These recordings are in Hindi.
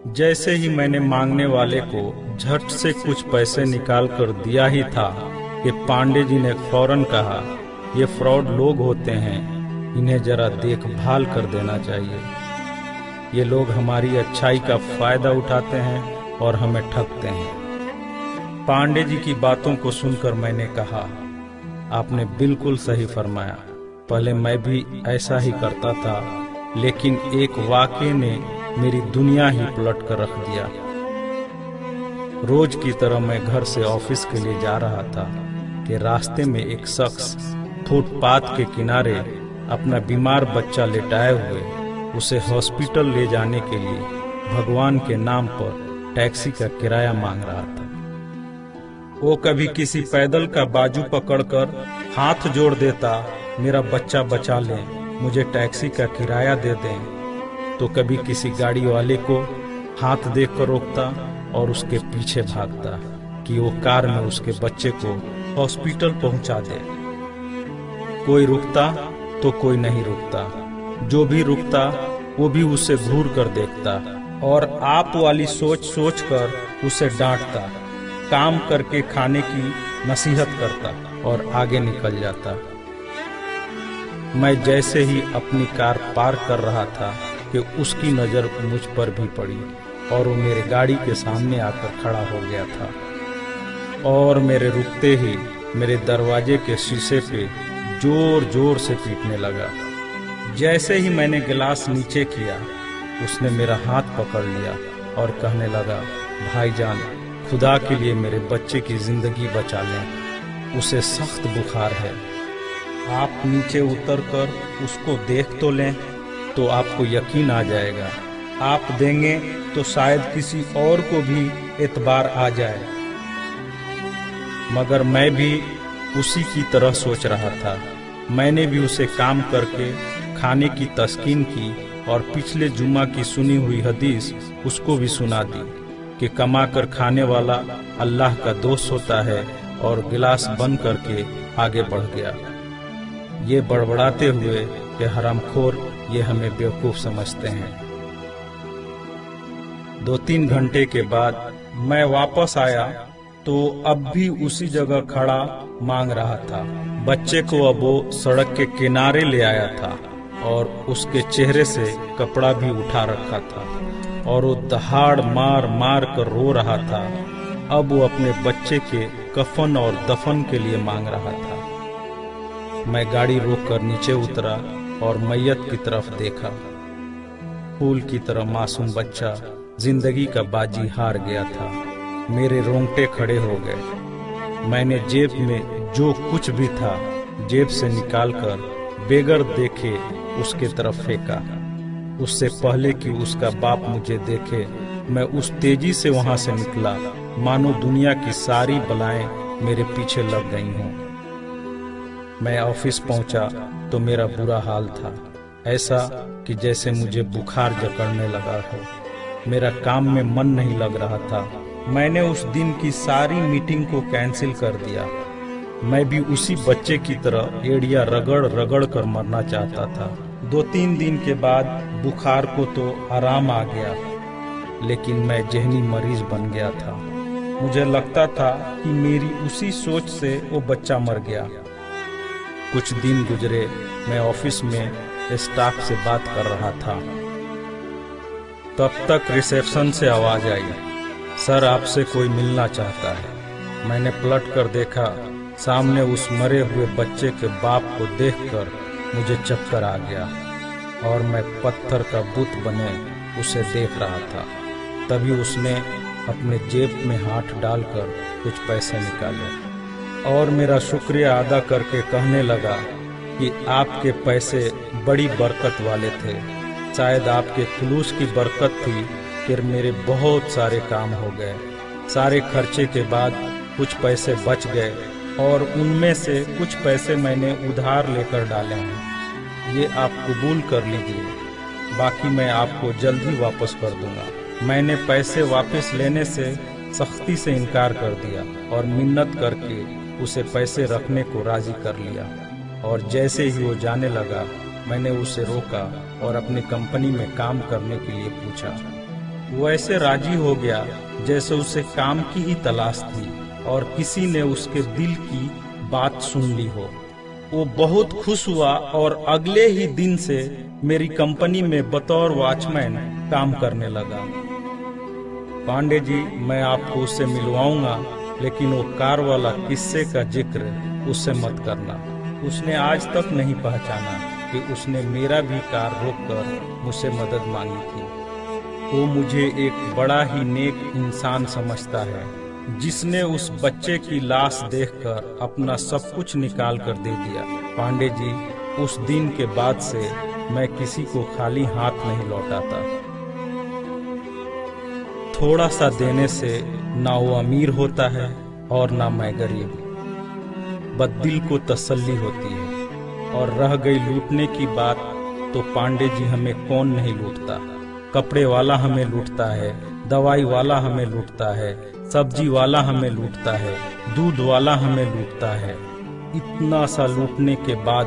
जैसे ही मैंने मांगने वाले को झट से कुछ पैसे निकाल कर दिया ही था कि पांडे जी ने फौरन कहा, ये फ्रॉड लोग होते हैं, इन्हें जरा देखभाल कर देना चाहिए। ये लोग हमारी अच्छाई का फायदा उठाते हैं और हमें ठगते हैं। पांडे जी की बातों को सुनकर मैंने कहा, आपने बिल्कुल सही फरमाया। पहले मैं भी ऐसा ही करता था, लेकिन एक वाक़ये ने मेरी दुनिया ही पलट कर रख दिया। रोज की तरह मैं घर से ऑफिस के लिए जा रहा था कि रास्ते में एक शख्स फुटपाथ के किनारे अपना बीमार बच्चा लेटाए हुए उसे हॉस्पिटल ले जाने के लिए भगवान के नाम पर टैक्सी का किराया मांग रहा था। वो कभी किसी पैदल का बाजू पकड़कर हाथ जोड़ देता, मेरा बच्चा बचा लें, मुझे टैक्सी का किराया दे दें, तो कभी किसी गाड़ी वाले को हाथ देकर रोकता और उसके पीछे भागता कि वो कार में उसके बच्चे को हॉस्पिटल पहुंचा दे। कोई रुकता तो कोई नहीं रुकता, जो भी रुकता वो भी उसे घूर कर देखता और आप वाली सोच सोच कर उसे डांटता, काम करके खाने की नसीहत करता और आगे निकल जाता। मैं जैसे ही अपनी कार पार्क कर रहा था कि उसकी नज़र मुझ पर भी पड़ी और वो मेरे गाड़ी के सामने आकर खड़ा हो गया था और मेरे रुकते ही मेरे दरवाजे के शीशे पे जोर जोर से पीटने लगा। जैसे ही मैंने गिलास नीचे किया, उसने मेरा हाथ पकड़ लिया और कहने लगा, भाईजान, खुदा के लिए मेरे बच्चे की जिंदगी बचा लें, उसे सख्त बुखार है। आप नीचे उतरकर उसको देख तो लें तो आपको यकीन आ जाएगा। आप देंगे तो शायद किसी और को भी एतबार आ जाए। मगर मैं भी उसी की तरह सोच रहा था। मैंने भी उसे काम करके खाने की तस्कीन की और पिछले जुम्मा की सुनी हुई हदीस उसको भी सुना दी कि कमा कर खाने वाला अल्लाह का दोस्त होता है, और गिलास बंद करके आगे बढ़ गया, ये बड़बड़ाते हुए कि हरामखोर ये हमें बेवकूफ समझते हैं। 2-3 घंटे के बाद मैं वापस आया तो अब भी उसी जगह खड़ा मांग रहा था। बच्चे को अब वो सड़क के किनारे ले आया था और उसके चेहरे से कपड़ा भी उठा रखा था और वो दहाड़ मार मार कर रो रहा था। अब वो अपने बच्चे के कफन और दफन के लिए मांग रहा था। मैं गाड़ी रोककर नीचे उतरा और मैयत की तरफ देखा। फूल की तरह मासूम बच्चा जिंदगी का बाजी हार गया था। मेरे रोंगटे खड़े हो गए। मैंने जेब में जो कुछ भी था जेब से निकालकर बेगर देखे उसके तरफ फेंका। उससे पहले कि उसका बाप मुझे देखे, मैं उस तेजी से वहां से निकला मानो दुनिया की सारी बलाएं मेरे पीछे लग गई हों। मैं ऑफिस पहुंचा तो मेरा बुरा हाल था, ऐसा कि जैसे मुझे बुखार जकड़ने लगा हो। मेरा काम में मन नहीं लग रहा था। मैंने उस दिन की सारी मीटिंग को कैंसिल कर दिया। मैं भी उसी बच्चे की तरह एड़िया रगड़ रगड़ कर मरना चाहता था। 2-3 दिन के बाद बुखार को तो आराम आ गया, लेकिन मैं जहनी मरीज बन गया था। मुझे लगता था कि मेरी उसी सोच से वो बच्चा मर गया। कुछ दिन गुजरे, मैं ऑफिस में स्टाफ से बात कर रहा था। तब तक रिसेप्शन से आवाज आई, सर आपसे कोई मिलना चाहता है। मैंने पलट कर देखा, सामने उस मरे हुए बच्चे के बाप को देखकर मुझे चक्कर आ गया और मैं पत्थर का बुत बने उसे देख रहा था। तभी उसने अपने जेब में हाथ डालकर कुछ पैसे निकाले और मेरा शुक्रिया अदा करके कहने लगा कि आपके पैसे बड़ी बरकत वाले थे। शायद आपके खुलूस की बरकत थी कि मेरे बहुत सारे काम हो गए। सारे खर्चे के बाद कुछ पैसे बच गए और उनमें से कुछ पैसे मैंने उधार लेकर डाले हैं। ये आप कबूल कर लीजिए, बाकी मैं आपको जल्द ही वापस कर दूंगा। मैंने पैसे वापस लेने से सख्ती से इनकार कर दिया और मिन्नत करके उसे पैसे रखने को राजी कर लिया। और जैसे ही वो जाने लगा, मैंने उसे रोका और अपनी कंपनी में काम करने के लिए पूछा। वो ऐसे राजी हो गया जैसे उसे काम की ही तलाश थी और किसी ने उसके दिल की बात सुन ली हो। वो बहुत खुश हुआ और अगले ही दिन से मेरी कंपनी में बतौर वॉचमैन काम करने लगा। पांडे जी, मैं आपको उससे मिलवाऊंगा, लेकिन वो कार वाला किस्से का जिक्र उससे मत करना। उसने आज तक नहीं पहचाना कि उसने मेरा भी कार रोककर मुझसे मदद मांगी थी। वो मुझे एक बड़ा ही नेक इंसान समझता है, जिसने उस बच्चे की लाश देखकर अपना सब कुछ निकाल कर दे दिया। पांडे जी, उस दिन के बाद से मैं किसी को खाली हाथ नहीं लौटाता। थोड़ा सा देने से ना वो अमीर होता है और ना मैं गरीब। बस दिल को तसल्ली होती है। और रह गई लूटने की बात, तो पांडे जी हमें कौन नहीं लूटता। कपड़े वाला हमें लूटता है, दवाई वाला हमें लूटता है, सब्जी वाला हमें लूटता है, दूध वाला हमें लूटता है। इतना सा लूटने के बाद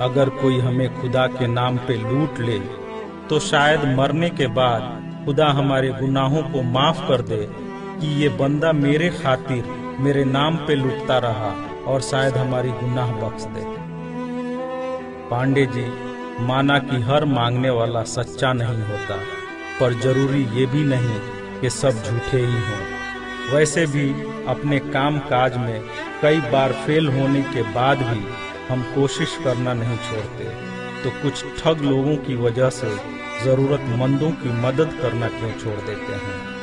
अगर कोई हमें खुदा के नाम पे लूट ले, तो शायद मरने के बाद खुदा हमारे गुनाहों को माफ कर दे कि ये बंदा मेरे खातिर मेरे नाम पे लूटता रहा, और शायद हमारी गुनाह बख्श दे। पांडे जी, माना कि हर मांगने वाला सच्चा नहीं होता, पर जरूरी ये भी नहीं कि सब झूठे ही हों। वैसे भी अपने काम काज में कई बार फेल होने के बाद भी हम कोशिश करना नहीं छोड़ते, तो कुछ ठग लोगों की वजह से जरूरतमंदों की मदद करना क्यों छोड़ देते हैं।